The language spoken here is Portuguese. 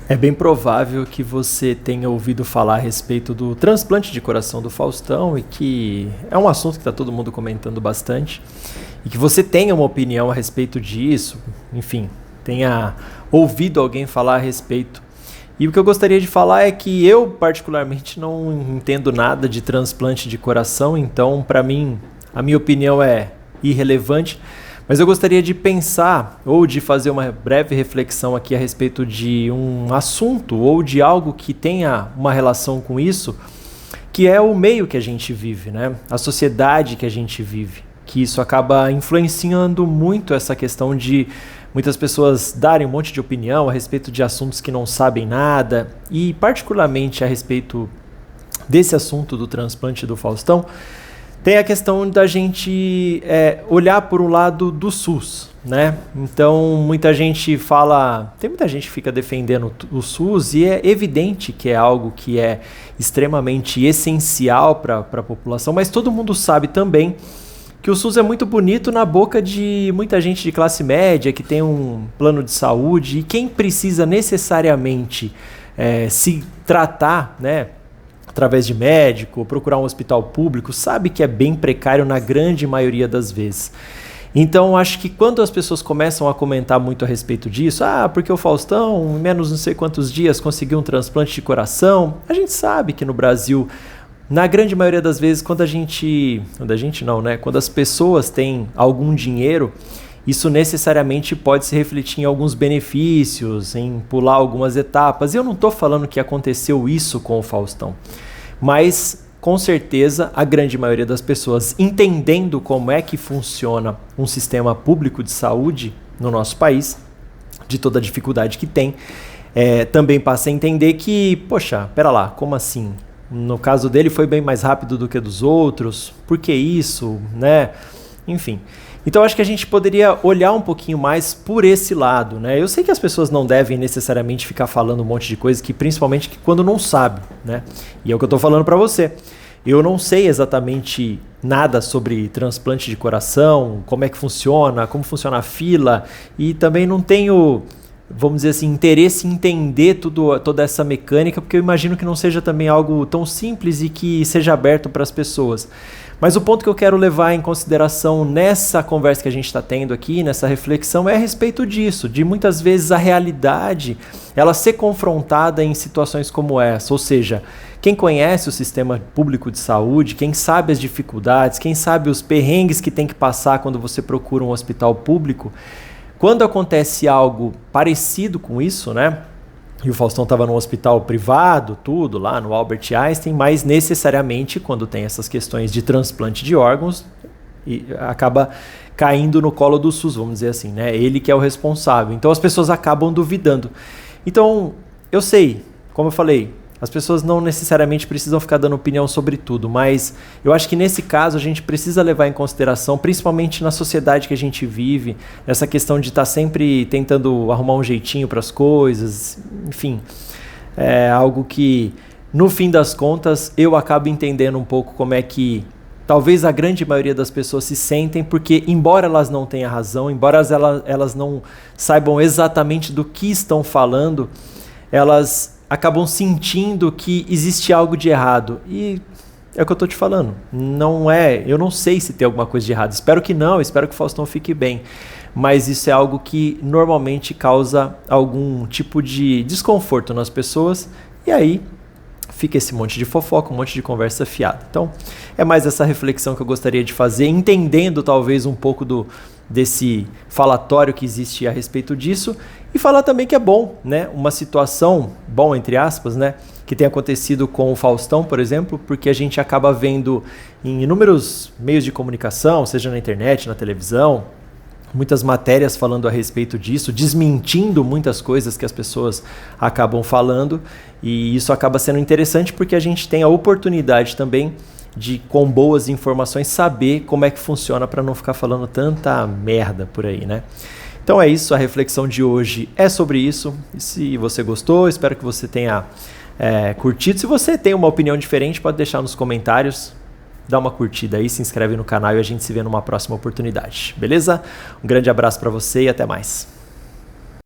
É bem provável que você tenha ouvido falar a respeito do transplante de coração do Faustão e que é um assunto que está todo mundo comentando bastante e que você tenha uma opinião a respeito disso, enfim, tenha ouvido alguém falar a respeito. E o que eu gostaria de falar é que eu, particularmente, não entendo nada de transplante de coração, então, para mim, a minha opinião é irrelevante. Mas eu gostaria de pensar ou de fazer uma breve reflexão aqui a respeito de um assunto ou de algo que tenha uma relação com isso, que é o meio que a gente vive, né? A sociedade que a gente vive, que isso acaba influenciando muito essa questão de muitas pessoas darem um monte de opinião a respeito de assuntos que não sabem nada e particularmente a respeito desse assunto do transplante do Faustão. Tem a questão da gente olhar por um lado do SUS, né? Então, muita gente fala... Tem muita gente que fica defendendo o SUS e é evidente que é algo que é extremamente essencial para a população, mas todo mundo sabe também que o SUS é muito bonito na boca de muita gente de classe média que tem um plano de saúde e quem precisa necessariamente se tratar, né? Através de médico, procurar um hospital público, sabe que é bem precário na grande maioria das vezes. Então, acho que quando as pessoas começam a comentar muito a respeito disso, porque o Faustão, em menos não sei quantos dias, conseguiu um transplante de coração, a gente sabe que no Brasil, na grande maioria das vezes, quando as pessoas têm algum dinheiro, isso necessariamente pode se refletir em alguns benefícios, em pular algumas etapas. E eu não estou falando que aconteceu isso com o Faustão, mas com certeza a grande maioria das pessoas, entendendo como é que funciona um sistema público de saúde no nosso país, de toda a dificuldade que tem, também passa a entender que, poxa, pera lá, como assim? No caso dele foi bem mais rápido do que dos outros, por que isso, né? Enfim... Então, acho que a gente poderia olhar um pouquinho mais por esse lado, né? Eu sei que as pessoas não devem necessariamente ficar falando um monte de coisa, principalmente quando não sabe, né? E é o que eu estou falando para você. Eu não sei exatamente nada sobre transplante de coração, como é que funciona, como funciona a fila, e também não tenho, vamos dizer assim, interesse em entender toda essa mecânica, porque eu imagino que não seja também algo tão simples e que seja aberto para as pessoas. Mas o ponto que eu quero levar em consideração nessa conversa que a gente está tendo aqui, nessa reflexão, é a respeito disso, de muitas vezes a realidade ela ser confrontada em situações como essa. Ou seja, quem conhece o sistema público de saúde, quem sabe as dificuldades, quem sabe os perrengues que tem que passar quando você procura um hospital público, quando acontece algo parecido com isso, né? E o Faustão estava num hospital privado, tudo, lá no Albert Einstein, mas necessariamente quando tem essas questões de transplante de órgãos, acaba caindo no colo do SUS, vamos dizer assim, né? Ele que é o responsável. Então as pessoas acabam duvidando. Então, eu sei, como eu falei, as pessoas não necessariamente precisam ficar dando opinião sobre tudo, mas eu acho que nesse caso a gente precisa levar em consideração, principalmente na sociedade que a gente vive, essa questão de estar sempre tentando arrumar um jeitinho para as coisas, enfim, é algo que, no fim das contas, eu acabo entendendo um pouco como é que talvez a grande maioria das pessoas se sentem, porque embora elas não tenham razão, embora elas não saibam exatamente do que estão falando, elas acabam sentindo que existe algo de errado. E é o que eu estou te falando. Eu não sei se tem alguma coisa de errado. Espero que não, espero que o Faustão fique bem. Mas isso é algo que normalmente causa algum tipo de desconforto nas pessoas. E aí fica esse monte de fofoca, um monte de conversa fiada. Então, é mais essa reflexão que eu gostaria de fazer, entendendo talvez um pouco desse falatório que existe a respeito disso, e falar também que é bom, né? Uma situação, bom entre aspas, né? Que tem acontecido com o Faustão, por exemplo, porque a gente acaba vendo em inúmeros meios de comunicação, seja na internet, na televisão, muitas matérias falando a respeito disso, desmentindo muitas coisas que as pessoas acabam falando, e isso acaba sendo interessante porque a gente tem a oportunidade também de, com boas informações, saber como é que funciona para não ficar falando tanta merda por aí, né? Então é isso, a reflexão de hoje é sobre isso. E se você gostou, espero que você tenha curtido. Se você tem uma opinião diferente, pode deixar nos comentários. Dá uma curtida aí, se inscreve no canal e a gente se vê numa próxima oportunidade. Beleza? Um grande abraço para você e até mais.